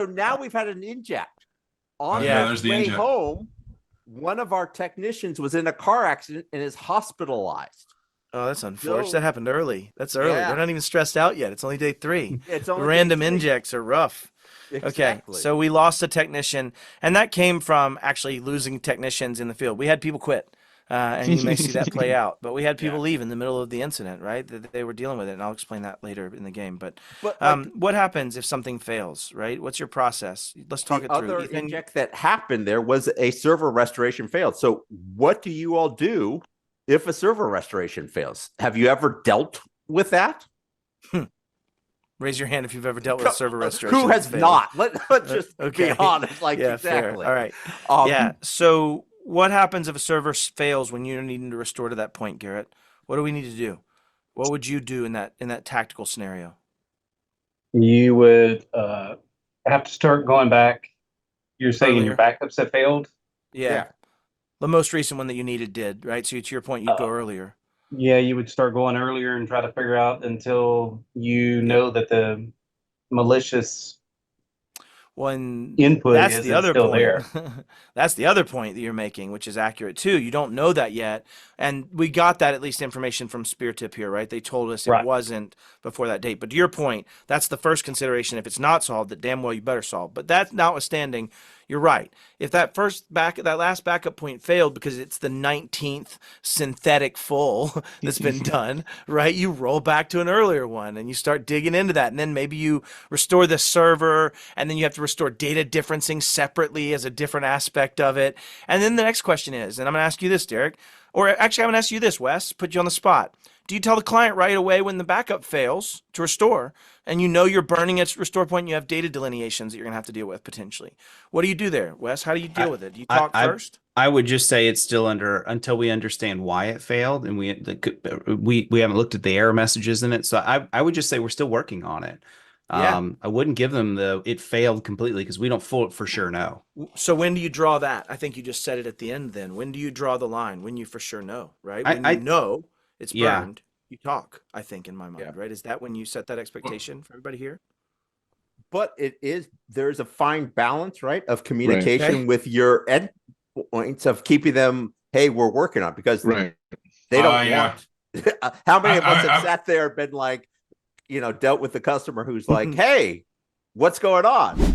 now we've had an inject. On there's the the way inject. home, one of our technicians was in a car accident and is hospitalized. Oh, that's unfortunate. That happened early. That's early. Yeah. They're not even stressed out yet. It's only day 3. It's The only random day 3. injects are rough. Exactly. Okay, so we lost a technician, and that came from actually losing technicians in the field. We had people quit, and you may see that play out. But we had people leave in the middle of the incident, right? That they were dealing with it, and I'll explain that later in the game. But what happens if something fails, right? What's your process? Let's talk it through. The other inject that happened there was a server restoration failed. So what do you all do if a server restoration fails? Have you ever dealt with that? Raise your hand if you've ever dealt with a server restoration. Who has not? Let's just be honest. Yeah, exactly. Fair. All right. So what happens if a server fails when you're needing to restore to that point, Garrett? What do we need to do? What would you do in that tactical scenario? You would have to start going back. You're saying your backups have failed? Yeah. The most recent one that you needed did, right? So to your point, you'd go earlier. Yeah, you would start going earlier and try to figure out until you know that the malicious input that's is the other still point. there. That's the other point that you're making, which is accurate too. You don't know that yet, and we got that at least information from SpearTip here, right? They told us it wasn't before that date. But to your point, that's the first consideration. If it's not solved, that damn well you better solve. But that notwithstanding, you're right. If that last backup point failed because it's the 19th synthetic full that's been done, right? You roll back to an earlier one and you start digging into that. And then maybe you restore the server, and then you have to restore data differencing separately as a different aspect of it. And then the next question is, and I'm going to ask you this, Derek, or actually I'm going to ask you this, Wes, put you on the spot. Do you tell the client right away when the backup fails to restore, and you know you're burning its restore point and you have data delineations that you're going to have to deal with potentially? What do you do there, Wes? How do you deal with it? Do you talk first? I would just say it's still until we understand why it failed, and we haven't looked at the error messages in it. So I would just say we're still working on it. I wouldn't give them it failed completely because we don't for sure know. So when do you draw that? I think you just said it at the end then. When do you draw the line? When you for sure know, right? When you know it's burned, you talk, I think, in my mind, right? Is that when you set that expectation for everybody here? But there's a fine balance, right, of communication with your endpoints of keeping them, hey, we're working on it, because they don't want. How many of us have sat there and been like, dealt with the customer who's like, hey, what's going on?